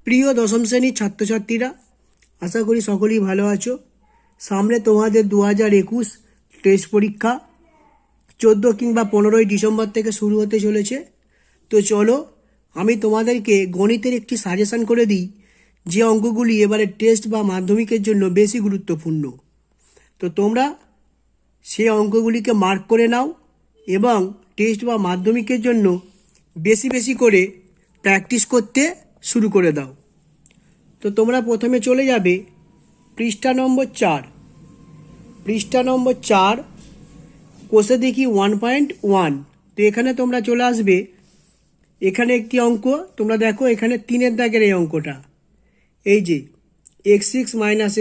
প্রিয় দশম শ্রেণীর ছাত্রছাত্রীরা, আশা করি সকলেই ভালো আছো। সামনে তোমাদের 2021 টেস্ট পরীক্ষা 14 কিংবা 15ই ডিসেম্বর থেকে শুরু হতে চলেছে। তো চলো আমি তোমাদেরকে গণিতের একটি সাজেশন করে দিই, যে অঙ্কগুলি এবারে টেস্ট বা মাধ্যমিকের জন্য বেশি গুরুত্বপূর্ণ। তো তোমরা সেই অঙ্কগুলিকে মার্ক করে নাও এবং টেস্ট বা মাধ্যমিকের জন্য বেশি বেশি করে প্র্যাকটিস করতে শুরু করে দাও। তো তোমরা প্রথমে চলে যাবে পৃষ্ঠা নম্বর 4। পৃষ্ঠা নম্বর 4 কোষে দেখি 1.1। তো এখানে তোমরা চলে আসবে, এখানে একটি অঙ্ক তোমরা দেখো, এখানে 3-এর দাগের এই অঙ্কটা, এই যে x6 - x3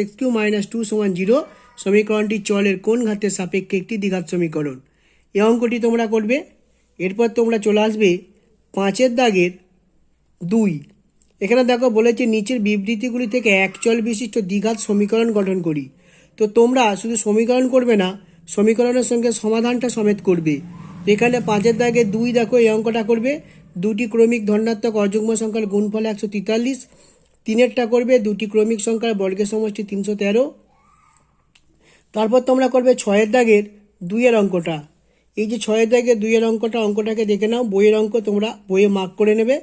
- 2 = 0 সমীকরণটি চলের কোন ঘাতের সাপেক্ষে একটি দ্বিঘাত সমীকরণ। এই অঙ্কটি তোমরা করবে। এরপর তোমরা চলে আসবে 5-এর দাগের 2। এখানে দেখো বলেছে নিচের বিবৃতিগুলি থেকে এক চল বিশিষ্ট দ্বিঘাত সমীকরণ গঠন করি। তো তোমরা শুধু সমীকরণ করবে না, সমীকরণের সঙ্গে সমাধানটা সমেত করবে। এখানে 5-এর দাগে 2 দেখো, এই অঙ্কটা করবে। দুটি ক্রমিক ধনাত্মক অযুগ্ম সংখ্যার গুণফল 143। 3-এরটা করবে দুটি ক্রমিক সংখ্যার বর্গের সমষ্টি 313। তারপর তোমরা করবে 6-এর দাগের 2-এর অঙ্কটা। এই যে 6-এর দাগের 2-এর অঙ্কটাকে দেখে নাও, বইয়ের অঙ্ক, তোমরা বইয়ে মার্ক করে নেবে।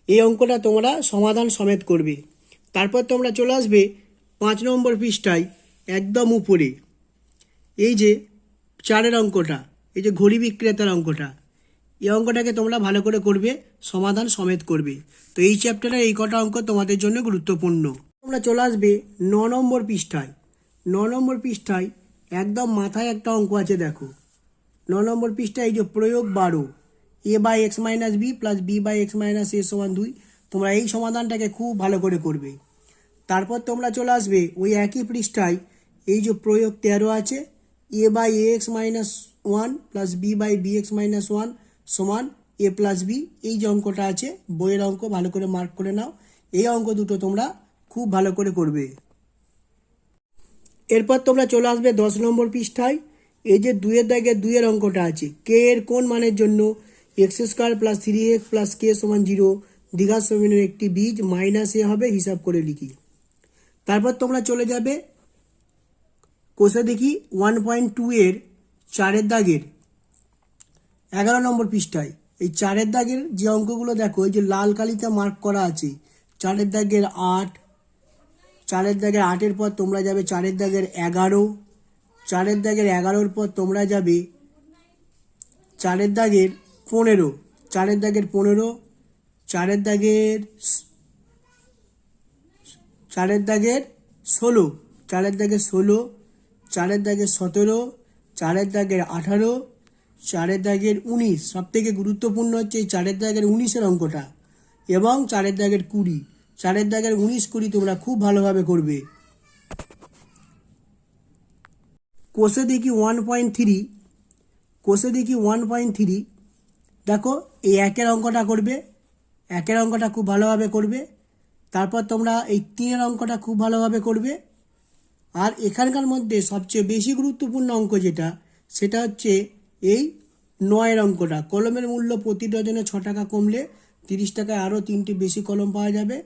এই অঙ্কটা তোমরা সমাধান সমেত করবে। তারপর তোমরা চলে আসবে 5 নম্বর পৃষ্ঠায় একদম উপরে, এই যে 4-এর অঙ্কটা, এই যে ঘড়ি বিক্রেতার অঙ্কটা। এই অঙ্কটাকে তোমরা ভালো করে করবে, সমাধান সমেত করবে। তো এই চ্যাপ্টারের এই কটা অঙ্ক তোমাদের জন্য গুরুত্বপূর্ণ। তোমরা চলে আসবে 9 নম্বর পৃষ্ঠায়। 9 নম্বর পৃষ্ঠায় একদম মাথায় একটা অঙ্ক আছে, দেখো 9 নম্বর পৃষ্ঠায় এই যে প্রয়োগ 12, a/x - b + b/x - a = 2। তোমরা এই সমাধানটাকে খুব ভালো করে করবে। তারপর তোমরা চলে আসবে ওই একই পৃষ্ঠায়, এই যে প্রয়োগ 13 আছে, a/ax - 1 + b/bx - 1 = a + b। এই যে অঙ্কটা আছে বইয়ের অঙ্ক, ভালো করে মার্ক করে নাও। এই অঙ্ক দুটো তোমরা খুব ভালো করে করবে। এরপর তোমরা চলে আসবে 10 নম্বর পৃষ্ঠায়, এই যে 2-এর দাগের 2-এর অঙ্কটা আছে, কে এর কোন মানের জন্য x² + 3x + k = 0 দ্বিঘাত সমীকরণের একটি বীজ -a হবে, হিসাব করে লিখি। তারপর তোমরা চলে যাবে কোষে দেখি 1.2-এর 4-এর দাগের 11 নম্বর পৃষ্ঠায়। এই 4-এর দাগের যে অঙ্কগুলো দেখো, এই যে লাল কালিতে মার্ক করা আছে, 4-এর দাগের 8, 4-এর দাগের 8-এর পর তোমরা যাবে 4-এর দাগের 11, 4-এর দাগের 11-র পর তোমরা যাবে 4-এর দাগের 15, 4-এর দাগের 15, 4-এর দাগের 4-এর দাগের 16, 4-এর দাগের 16, 4-এর দাগের 17, 4-এর দাগের 18, 4-এর দাগের 19। সব থেকে গুরুত্বপূর্ণ হচ্ছে এই 4-এর দাগের 19-এর অঙ্কটা, এবং 4-এর দাগের 20। 4-এর দাগের 19-20 তোমরা খুব ভালোভাবে করবে। কোষে দেখি 1.3, কোষে দেখি 1.3 দেখো, এই 1-এর অঙ্কটা করবে। 1-এর অঙ্কটা খুব ভালোভাবে করবে। তারপর তোমরা এই 3-এর অঙ্কটা খুব ভালোভাবে করবে। আর এখানকার মধ্যে সবচেয়ে বেশি গুরুত্বপূর্ণ অঙ্ক যেটা, সেটা হচ্ছে এই 9-এর অঙ্কটা। কলমের মূল্য প্রতি ডজনে 6 টাকা কমলে 30 টাকায় আরও 3টি বেশি কলম পাওয়া যাবে।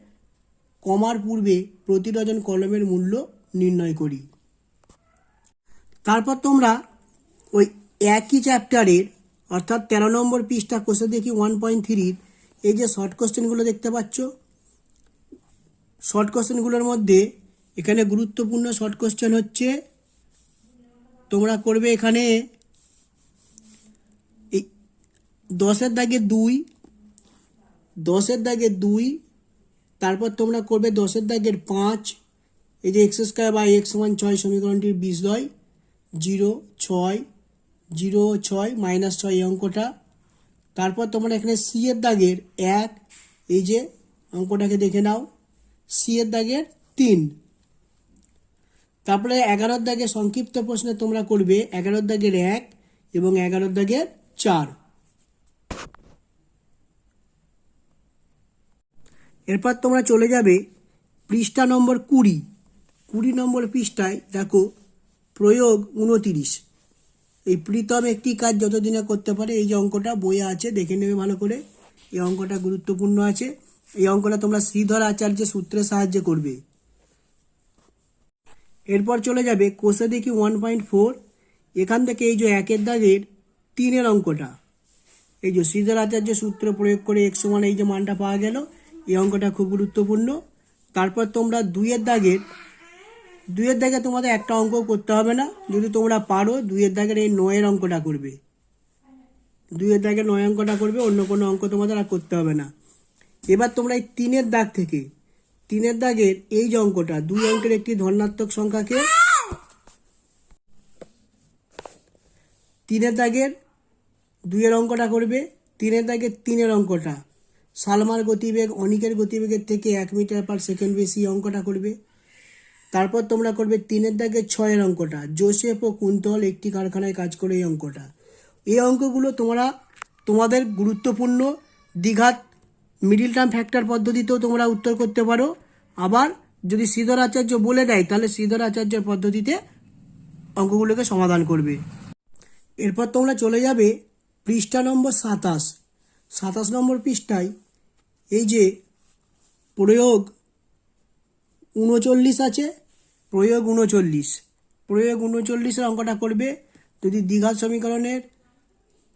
কমার পূর্বে প্রতি ডজন কলমের মূল্য নির্ণয় করি। তারপর তোমরা ওই একই চ্যাপ্টারের অর্থাৎ 13 নম্বর পৃষ্ঠা কোষে দেখি 1.3-র এই যে শর্ট কোশ্চেনগুলো দেখতে পাচ্ছ, শর্ট কোশ্চেনগুলোর মধ্যে এখানে গুরুত্বপূর্ণ শর্ট কোশ্চেন হচ্ছে, তোমরা করবে এখানে এই 10-এর দাগে 2, 10-এর দাগে 2, তারপর তোমরা করবে 10-এর দাগের 5, এই যে x² / x = 6 সমীকরণটির বীজদ্বয় 0, 6, 0, 6 - 6 এই অঙ্কটা। তারপর তোমরা এখানে c-এর দাগের 1, এই যে অঙ্কটাকে দেখে নাও, c-এর দাগের 3। তারপরে 11-এর দাগের সংক্ষিপ্ত প্রশ্নে তোমরা করবে 11-এর দাগের 1 এবং 11-এর দাগের 4। এরপর তোমরা চলে যাবে পৃষ্ঠা নম্বর 20। 20 নম্বর পৃষ্ঠায় দেখো প্রয়োগ 29, এই প্রীতম একটি কাজ যতদিনে করতে পারে, এই যে অঙ্কটা বইয়ে আছে, দেখে নেবে ভালো করে। এই অঙ্কটা গুরুত্বপূর্ণ আছে। এই অঙ্কটা তোমরা শ্রীধর আচার্যের সূত্রের সাহায্যে করবে। এরপর চলে যাবে কোষে দেখি 1.4। এখান থেকে এই যে 1 দাগের 3 অঙ্কটা, এই যে শ্রীধর আচার্য সূত্র প্রয়োগ করে x সমান এই যে মানটা পাওয়া গেল, এই অঙ্কটা খুব গুরুত্বপূর্ণ। তারপর তোমরা 2 দাগে তোমাদের একটা অঙ্ক করতে হবে না, যদি তোমরা পারো 2 দাগের এই 9 অঙ্কটা করবে। 2 দাগের 9 অঙ্কটা করবে, অন্য কোনো অঙ্ক তোমাদের আর করতে হবে না। এবার তোমরা এই 3 দাগ থেকে 3 দাগের এই যে অঙ্কটা, 2 অঙ্কের একটি ধনাত্মক সংখ্যাকে 3 দাগের 2 অঙ্কটা করবে। 3 দাগের 3 অঙ্কটা সালমার গতিবেগ অনিকের গতিবেগের থেকে 1 মিটার পার সেকেন্ড বেশি, অঙ্কটা করবে। তারপর তোমরা করবে 3 দাগের 6 অঙ্কটা, জোসেফ ও কুন্তল একটি কারখানায় কাজ করে, এই অঙ্কটা। এই অঙ্কগুলো তোমাদের গুরুত্বপূর্ণ। দ্বিঘাত মিডিল টার্ম ফ্যাক্টর পদ্ধতিতেও তোমরা উত্তর করতে পারো, আবার যদি শ্রীধর আচার্য বলে দেয় তাহলে শ্রীধর আচার্যের পদ্ধতিতে অঙ্কগুলোকে সমাধান করবে। এরপর তোমরা চলে যাবে পৃষ্ঠা নম্বর 27 নম্বর পৃষ্ঠায় এই যে প্রয়োগ 39 আছে, প্রয়োগ 39 অঙ্কটা করবে। যদি দ্বিঘাত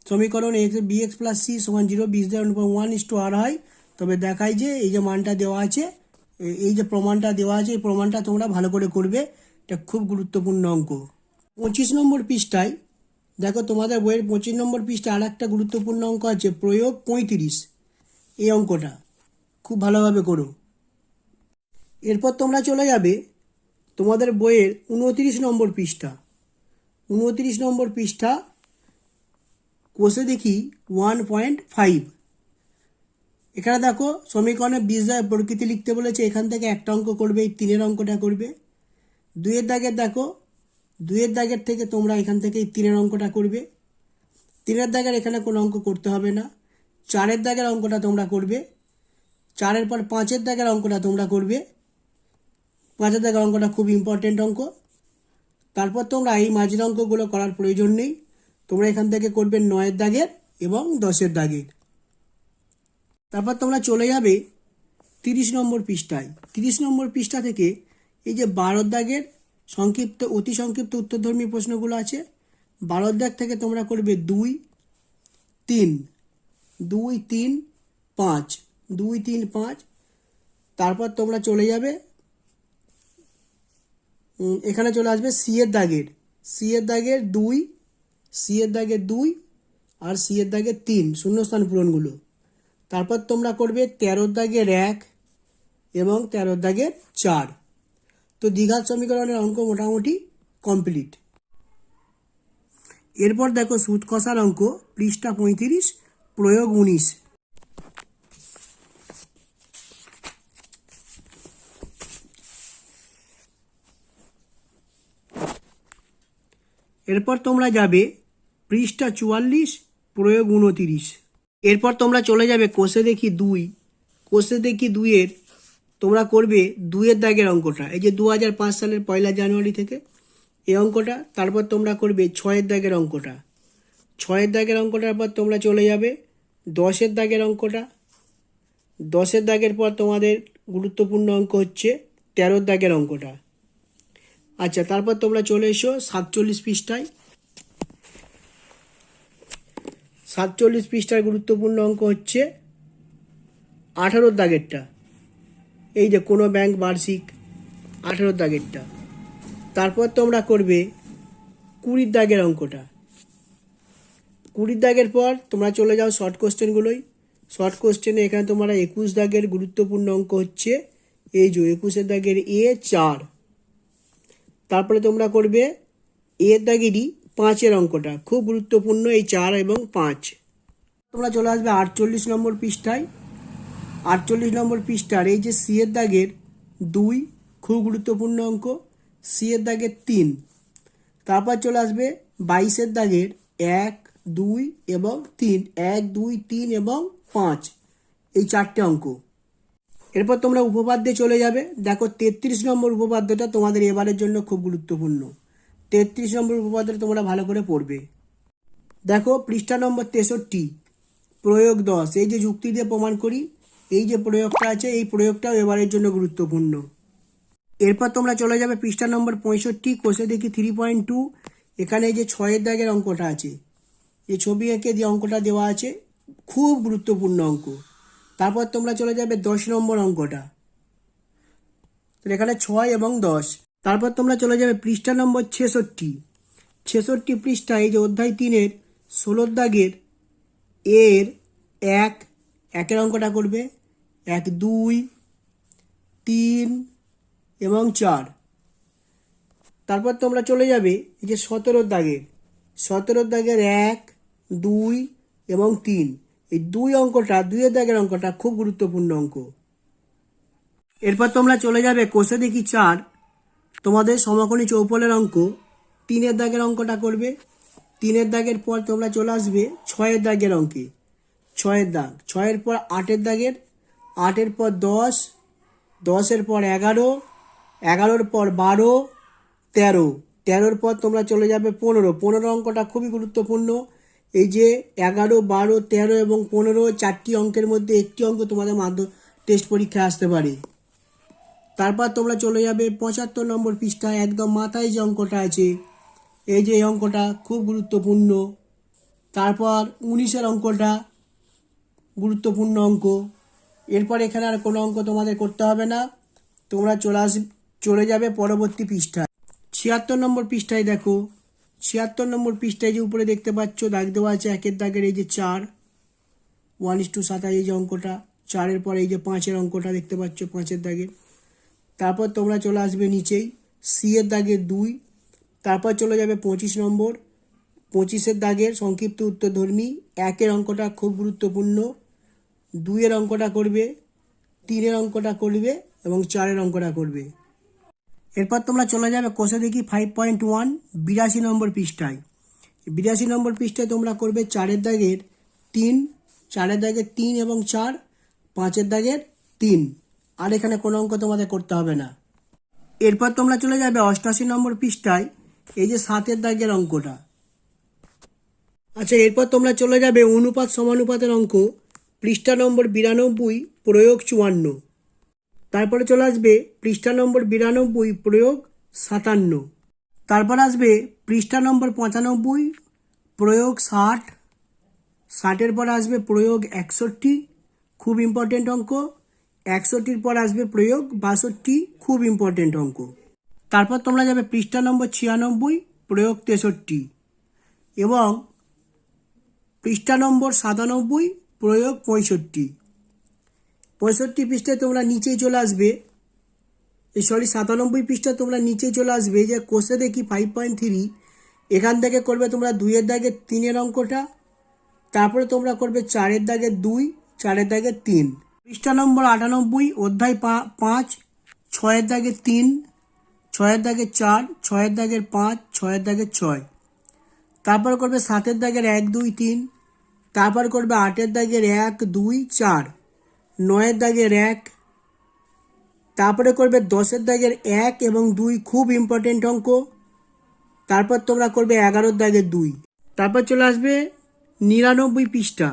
সমীকরণ bx প্লাস c সমান 0 বিশ দেওয়ার উপর 1:r হয়, তবে দেখায় যে এই যে মানটা দেওয়া আছে, এই যে প্রমাণটা দেওয়া আছে, এই প্রমাণটা তোমরা ভালো করে করবে, এটা খুব গুরুত্বপূর্ণ অঙ্ক। 25 নম্বর পৃষ্ঠায় দেখো, তোমাদের বইয়ের 25 নম্বর পৃষ্ঠায় আর একটা গুরুত্বপূর্ণ অঙ্ক আছে, প্রয়োগ 35। এই অঙ্কটা খুব ভালোভাবে করো। এরপর তোমরা চলে যাবে তোমাদের বইয়ের 29 নম্বর পৃষ্ঠা কোষে দেখি 1.5। এখানে দেখো সমীকরণে বীজদ্বয়ের প্রকৃতি লিখতে বলেছে, এখান থেকে একটা অঙ্ক করবে, এই 3 অঙ্কটা করবে। 2 দাগের দেখো, 2 দাগের থেকে তোমরা এখান থেকে এই 3 অঙ্কটা করবে। 3 দাগের এখানে কোনো অঙ্ক করতে হবে না। 4 দাগের অঙ্কটা তোমরা করবে। 4 পর 5 দাগের অঙ্কটা তোমরা করবে। 5 দাগের অঙ্কটা খুব ইম্পর্টেন্ট অঙ্ক। তারপর তোমরা এই মাঝের অঙ্কগুলো করার প্রয়োজন নেই, তোমরা এখান থেকে করবে 9 দাগের এবং 10 দাগের। তারপর তোমরা চলে যাবে 30 নম্বর পৃষ্ঠায়। 30 নম্বর পৃষ্ঠা থেকে এই যে 12 দাগের অতি সংক্ষিপ্ত উত্তরধর্মী প্রশ্নগুলো আছে, 12 দাগ থেকে তোমরা করবে 2, 3, 5। তারপর তোমরা চলে যাবে, এখানে চলে আসবে সি এর দাগের 2, আর সি এর দাগের 3 শূন্যস্থান পূরণগুলো। তারপর তোমরা করবে 13 দাগের 1 এবং 13 দাগের 4। তো দ্বিঘাত সমীকরণের অঙ্ক মোটামুটি কমপ্লিট। এরপর দেখো সুদ কষার অঙ্ক, পৃষ্ঠা 35, প্রয়োগ 19। এরপর তোমরা যাবে পৃষ্ঠা 44, প্রয়োগ 29। এরপর তোমরা চলে যাবে কোষে দেখি 2 এর তোমরা করবে 2 দাগের অঙ্কটা, এই যে 2005 সালের 1 জানুয়ারি থেকে এই অঙ্কটা। তারপর তোমরা করবে 6 দাগের অঙ্কটা। 6 দাগের অঙ্কটার পর তোমরা চলে যাবে 10 দাগের অঙ্কটা। 10 দাগের পর তোমাদের গুরুত্বপূর্ণ অঙ্ক হচ্ছে 13 দাগের অঙ্কটা। আচ্ছা, তারপর তোমরা চলে এসো 47 পৃষ্ঠায়। 47 পৃষ্ঠার গুরুত্বপূর্ণ অঙ্ক হচ্ছে 18 দাগেরটা, এই যে কোনো ব্যাংক বার্ষিক 18 দাগেরটা। তারপর তোমরা করবে 20 দাগের অঙ্কটা। 20 দাগের পর তোমরা চলে যাও শর্ট কোশ্চেনগুলোই। শর্ট কোশ্চেনে এখানে তোমরা 21 দাগের গুরুত্বপূর্ণ অঙ্ক হচ্ছে এই যে 21 দাগের A4। তারপরে তোমরা করবে এর দাগেরই 5 অঙ্কটা, খুব গুরুত্বপূর্ণ এই 4 এবং 5। তোমরা চলে আসবে 48 নম্বর পৃষ্ঠায়। 48 নম্বর পৃষ্ঠার এই যে সি এর দাগের 2, খুব গুরুত্বপূর্ণ অঙ্ক। সি এর দাগের 3। তারপর চলে আসবে 22 দাগের 1, 2 এবং 3, 1, 2, 3 এবং 5, এই 4টে অঙ্ক। এরপর তোমরা উপপাদ্যে চলে যাবে। দেখো 33 নম্বর উপপাদ্যটা তোমাদের এবারের জন্য খুব গুরুত্বপূর্ণ। 33 নম্বর উপপাদ্যটা তোমরা ভালো করে পড়বে। দেখো পৃষ্ঠা নম্বর 63, প্রয়োগ 10। এই যে যুক্তি দিয়ে প্রমাণ করি, এই যে প্রয়োগটা আছে, এই প্রয়োগটাও এবারের জন্য গুরুত্বপূর্ণ। এরপর তোমরা চলে যাবে পৃষ্ঠা নম্বর 65, কোষে দেখি 3.2। এখানে এই যে 6-এর দাগের অঙ্কটা আছে, এই ছবি এঁকে যে অঙ্কটা দেওয়া আছে, খুব গুরুত্বপূর্ণ অঙ্ক। তারপর তোমরা চলে যাবে 10 নম্বর অঙ্কটা, এখানে 6 এবং 10। তারপর তোমরা চলে যাবে পৃষ্ঠা নম্বর 66 পৃষ্ঠা, এই যে অধ্যায় 3-এর 16 দাগের এর একের অঙ্কটা করবে, 1, 2, 3 এবং 4। তারপর তোমরা চলে যাবে এই যে 17 দাগের 1, 2 এবং 3, এই 2-এর দাগের অঙ্কটা খুব গুরুত্বপূর্ণ অঙ্ক। এরপর তোমরা চলে যাবে কোষে দেখি 4, তোমাদের সমকোণী চৌপলের অঙ্ক, 3-এর দাগের অঙ্কটা করবে। 3-এর দাগের পর তোমরা চলে আসবে 6-এর দাগের অঙ্কে, 6-এর দাগ, 6-এর পর 8-এর দাগের, 8-এর পর 10, 10-এর পর 11, 11-র পর 12, 13, 13-র পর তোমরা চলে যাবে 15 অঙ্কটা খুবই গুরুত্বপূর্ণ। এই যে 11, 12, 13 এবং 15, 4টি অঙ্কের মধ্যে একটি অঙ্ক তোমাদের টেস্ট পরীক্ষায় আসতে পারে। তারপর তোমরা চলে যাবে 75 নম্বর পৃষ্ঠায়, একদম মাথায় যে অঙ্কটা আছে, এই যে এই অঙ্কটা খুব গুরুত্বপূর্ণ। তারপর 19-এর অঙ্কটা গুরুত্বপূর্ণ অঙ্ক। এরপর এখানে আর কোনো অঙ্ক তোমাদের করতে হবে না, তোমরা চলে যাবে পরবর্তী পৃষ্ঠায়। 76 নম্বর পৃষ্ঠায় দেখো, 76 নম্বর পৃষ্ঠায় যে উপরে দেখতে পাচ্ছ দাগ দেওয়া আছে, 1-এর দাগের এই যে 4, 1:27, এই যে অঙ্কটা, 4-এর পর এই যে 5-এর অঙ্কটা দেখতে পাচ্ছ, 5-এর দাগের। তারপর তোমরা চলে আসবে নিচেই C-এর দাগের 2। তারপর চলে যাবে 25 নম্বর, 25-এর দাগের সংক্ষিপ্ত উত্তরধর্মী, 1-এর অঙ্কটা খুব গুরুত্বপূর্ণ, 2-এর অঙ্কটা করবে, 3-এর অঙ্কটা করবে এবং 4-এর অঙ্কটা করবে। এরপর তোমরা চলে যাবে কোষে দেখি 5.1, 82 নম্বর পৃষ্ঠায়। 82 নম্বর পৃষ্ঠায় তোমরা করবে 4-এর দাগের 3, 4-এর দাগের 3 এবং 4, 5-এর দাগের 3। আর এখানে কোনো অঙ্ক তোমাদের করতে হবে না। এরপর তোমরা চলে যাবে 88 নম্বর পৃষ্ঠায়, এই যে 7-এর দাগের অঙ্কটা। আচ্ছা, এরপর তোমরা চলে যাবে অনুপাত সমানুপাতের অঙ্ক, পৃষ্ঠা নম্বর 92, প্রয়োগ 54। তারপরে চলে আসবে পৃষ্ঠা নম্বর 92, প্রয়োগ 57। তারপর আসবে পৃষ্ঠা নম্বর 95, প্রয়োগ 60। 60-এর পর আসবে প্রয়োগ 61, খুব ইম্পর্টেন্ট অঙ্ক। 61-র পর আসবে প্রয়োগ 62, খুব ইম্পর্টেন্ট অঙ্ক। তারপর তোমরা যাবে পৃষ্ঠা নম্বর 96, প্রয়োগ 63 এবং পৃষ্ঠা নম্বর 97, প্রয়োগ 65। 65 পৃষ্ঠায় তোমরা নিচেই চলে আসবে, 97 পৃষ্ঠায় তোমরা নিচেই চলে আসবে যে কোষে দেখি 5.3, এখান থেকে করবে তোমরা 2-এর দাগের 3-এর অঙ্কটা। তারপরে তোমরা করবে 4-এর দাগের 2, 4-এর দাগের 3। পৃষ্ঠা নম্বর 98, অধ্যায় 5, 6-এর দাগের 3, 6-এর দাগের 4, 6-এর দাগের 5, 6-এর দাগের 6। তারপর করবে 7-এর দাগের 1, 2, 3। তারপর করবে 8-এর দাগের 1, 2, 4, 9-এর দাগের 1। তারপরে করবে 10-এর দাগের 1 এবং 2, খুব ইম্পর্টেন্ট অঙ্ক। তারপর তোমরা করবে 11-এর দাগের 2। তারপর চলে আসবে 99 পৃষ্ঠা,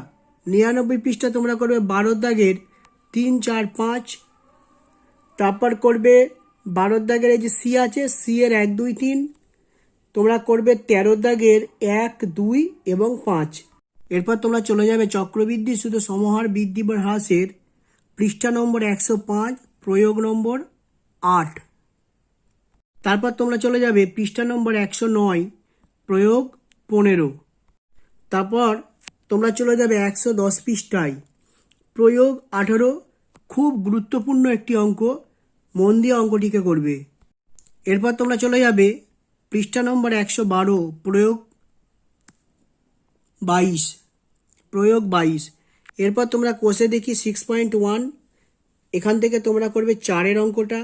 99 পৃষ্ঠা তোমরা করবে 12-এর দাগের 3, 4, 5। তারপর করবে 12-এর দাগের এই যে C আছে, C-এর 1, 2, 3। তোমরা করবে 13-এর দাগের 1, 2 এবং 5। এরপর তোমরা চলে যাবে চক্রবৃদ্ধি শুধু সমহার বৃদ্ধি বা হ্রাসের, পৃষ্ঠা নম্বর 105, প্রয়োগ নম্বর 8। তারপর তোমরা চলে যাবে পৃষ্ঠা নম্বর 109, প্রয়োগ 15। তারপর তোমরা চলে যাবে 110 পৃষ্ঠায়, প্রয়োগ 18, খুব গুরুত্বপূর্ণ একটি অঙ্ক, মন দিয়ে অঙ্কটিকে করবে। এরপর তোমরা চলে যাবে পৃষ্ঠা নম্বর 112, প্রয়োগ 22, প্রয়োগ 22। এরপর তোমরা কোষে দেখি 6.1, এখান থেকে তোমরা করবে 4-এর অঙ্কটা,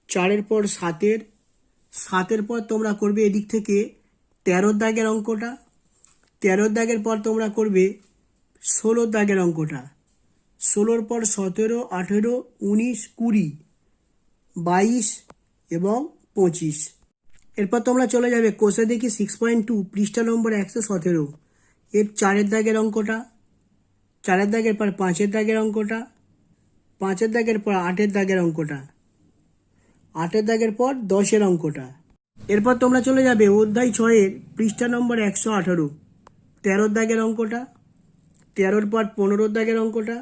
4-এর পর 7-এর, 7-এর পর তোমরা করবে এদিক থেকে 13-এর দাগের অঙ্কটা, 13-এর দাগের পর তোমরা করবে 16-এর দাগের অঙ্কটা, 16-এর পর 17, 18, 19, 20, 22 এবং 25। এরপর তোমরা চলে যাবে কোষে দেখি 6.2, পৃষ্ঠা নম্বর 117, এর 4-এর দাগের অঙ্কটা, 4-এর দাগের পর 5-এর দাগের অঙ্কটা, 5-এর দাগের পর 8-এর দাগের অঙ্কটা, 8-এর দাগের পর 10-এর অঙ্কটা। এরপর তোমরা চলে যাবে অধ্যায় 6-এর পৃষ্ঠা নম্বর 118, 13-র দাগের অঙ্কটা, 13-র পর 15-র দাগের অঙ্কটা,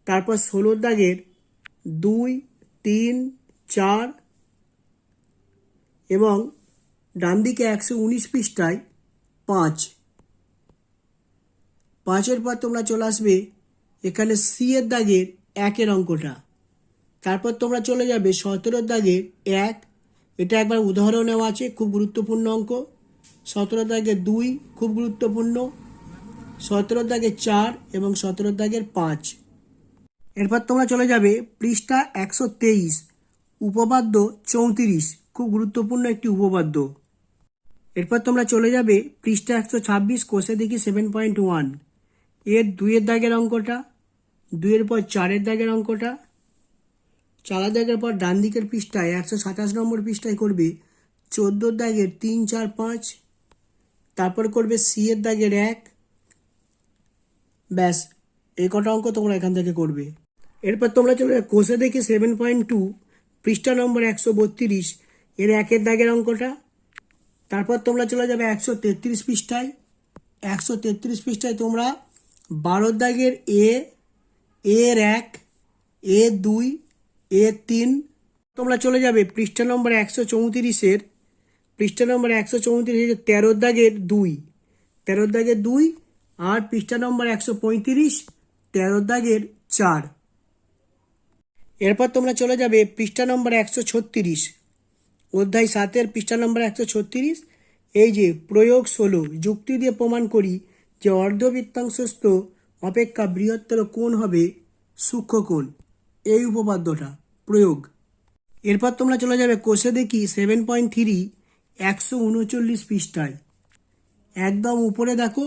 তারপর 16-র দাগের 2, 3, 4 এবং ডান দিকে 119 পৃষ্ঠায় 5। 5-এর পর তোমরা চলে আসবে এখানে সি এর দাগের 1-এর অঙ্কটা, তারপর তোমরা চলে যাবে 17-র দাগের 1, এটা একবার উদাহরণ নেওয়া আছে, খুব গুরুত্বপূর্ণ অঙ্ক। 17-র দাগের 2 খুব গুরুত্বপূর্ণ, 17-র দাগের 4 এবং 17-র দাগের 5। এরপর তোমরা চলে যাবে পৃষ্ঠা 123, উপপাদ্য 34, খুব গুরুত্বপূর্ণ একটি উপপাদ্য। এরপর তোমরা চলে যাবে পৃষ্ঠা 126, কোষে দেখি 7.1 এর 2-এর দাগের অঙ্কটা, 2-এর পর 4-এর দাগের অঙ্কটা, 4-এর দাগের পর ডান দিকের পৃষ্ঠায় 127 নম্বর পৃষ্ঠায় করবে 14-র দাগের 3, 4, 5, তারপর করবে সি এর দাগের 1। ব্যাস, এই কটা অঙ্ক তোমরা এখান থেকে করবে। এরপর তোমরা চলে যাবে কোষে দেখি 7.2 পৃষ্ঠা নম্বর 132 এর 1-এর দাগের অঙ্কটা, তারপর তোমরা চলে যাবে 133 পৃষ্ঠায়, 133 পৃষ্ঠায় তোমরা 12-র দাগের এর 1, এর 2, এর 3। তোমরা চলে যাবে পৃষ্ঠা নম্বর 134-এর, পৃষ্ঠা নম্বর 134 13-র দাগের 2, 13-র দাগের 2, আর পৃষ্ঠা নম্বর 135 13-র দাগের 4। এরপর তোমরা চলে যাবে পৃষ্ঠা নম্বর 136, অধ্যায় 7-এর পৃষ্ঠা নম্বর 136, এই যে প্রয়োগ 16, যুক্তি দিয়ে প্রমাণ করি যে অর্ধবৃত্তাংশস্থ অপেক্ষা বৃহত্তর কোণ হবে সূক্ষ্মকোণ, এই উপপাদ্যটা প্রয়োগ। এরপর তোমরা চলে যাবে কোষে দেখি 7.3 139 পৃষ্ঠায়, একদম উপরে দেখো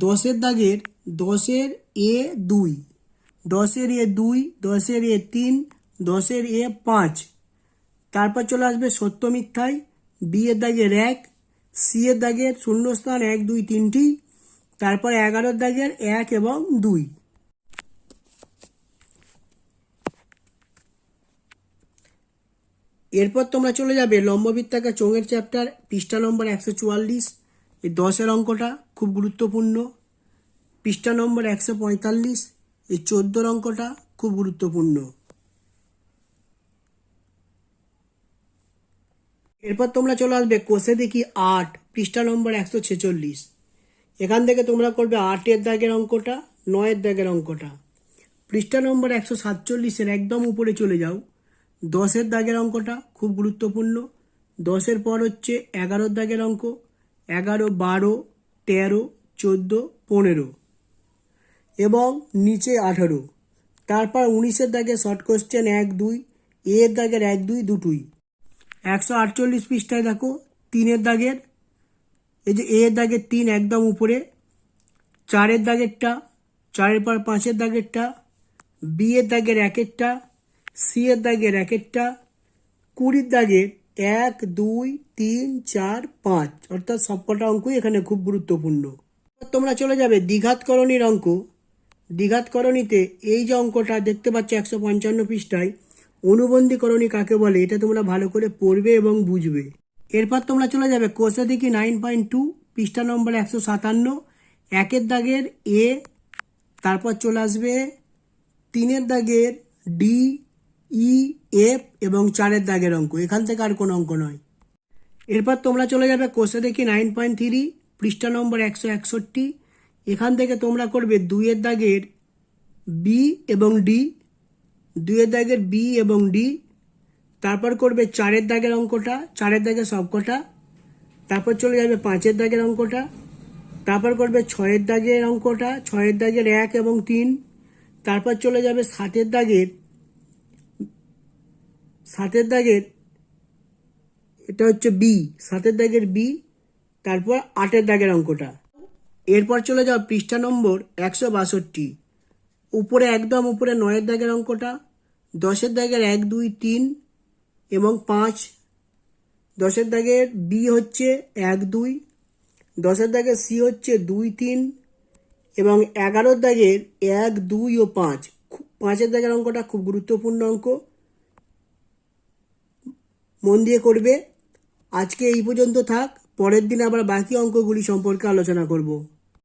10-এর দাগের 10-এর এ 2, 10-এর এ 2, 10-এর এ 3, 10-এর এ 5, তারপর চলে আসবে সত্য মিথ্যায়, বি এর দাগের 1, সি এর দাগের শূন্যস্থান 1, 2, 3টি, তারপর 11-র দাগের 1 এবং 2। এরপর তোমরা চলে যাবে লম্ববৃত্তাকার চোঙের চ্যাপ্টার পৃষ্ঠা নম্বর 144, এই 10-এর অঙ্কটা খুব গুরুত্বপূর্ণ, পৃষ্ঠা নম্বর 145 এই 14-র অঙ্কটা খুব গুরুত্বপূর্ণ। এরপর তোমরা চলে আসবে কোষে দেখি 8 পৃষ্ঠা নম্বর 146, এখান থেকে তোমরা করবে 8-এর দাগের অঙ্কটা, 9-এর দাগের অঙ্কটা। পৃষ্ঠা নম্বর 147-এর একদম উপরে চলে যাও, 10-এর দাগের অঙ্কটা খুব গুরুত্বপূর্ণ, 10-এর পর হচ্ছে 11-র দাগের অঙ্ক, 11, 12, 13, 14, 15 এবং নিচে 18, তারপর 19-এর দাগে শর্ট কোশ্চেন 1, 2, এর দাগের 1, 2 দুটোই। 148 পৃষ্ঠায় দেখো 3-এর দাগের, এই যে এর দাগের 3 একদম উপরে, 4-এর দাগেরটা, 4-এর পর 5-এর দাগেরটা, বি এর দাগের 1-এরটা, সি এর দাগের 1-এরটা, 20-র দাগের 1, 2, 3, 4, 5, অর্থাৎ সবকটা অঙ্কই এখানে খুব গুরুত্বপূর্ণ। তোমরা চলে যাবে দ্বিঘাতকরণীর অঙ্ক। দ্বিঘাতকরণীতে এই যে অঙ্কটা দেখতে পাচ্ছ 155 পৃষ্ঠায়, অনুবন্ধীকরণী কাকে বলে এটা তোমরা ভালো করে পড়বে এবং বুঝবে। এরপর তোমরা চলে যাবে কোষে দেখি 9.2 পৃষ্ঠা নম্বর 157, 1-এর দাগের এ, তারপর চলে আসবে 3-এর দাগের ডি, ই, এফ এবং 4-এর দাগের অঙ্ক, এখান থেকে আর কোনো অঙ্ক নয়। এরপর তোমরা চলে যাবে কোষে দেখি 9.3 পৃষ্ঠা নম্বর 161, এখান থেকে তোমরা করবে 2-এর দাগের বি এবং ডি, 2-এর দাগের বি এবং ডি, তারপর করবে 4-এর দাগের অঙ্কটা, 4-এর দাগের সবকটা, তারপর চলে যাবে 5-এর দাগের অঙ্কটা, তারপর করবে 6-এর দাগের অঙ্কটা, 6-এর দাগের 1 এবং 3, তারপর চলে যাবে 7-এর দাগের, 7-এর দাগের এটা হচ্ছে বি, 7-এর দাগের বি, তারপর 8-এর দাগের অঙ্কটা। এরপর চলে যাও পৃষ্ঠা নম্বর 162, উপরে একদম উপরে 9-এর দাগের অঙ্কটা, 10-এর দাগের 1, 2, 3 এবং 5, 10-এর দাগের বি হচ্ছে 1, 2, 10-এর দাগের সি হচ্ছে 2, 3 এবং 11-র দাগের 1, 2 ও 5, 5 দাগের অঙ্কটা খুব গুরুত্বপূর্ণ অঙ্ক, মন দিয়ে করবে। আজকে এই পর্যন্ত থাক, পরের দিন আবার বাকি অঙ্কগুলি সম্পর্কে আলোচনা করব।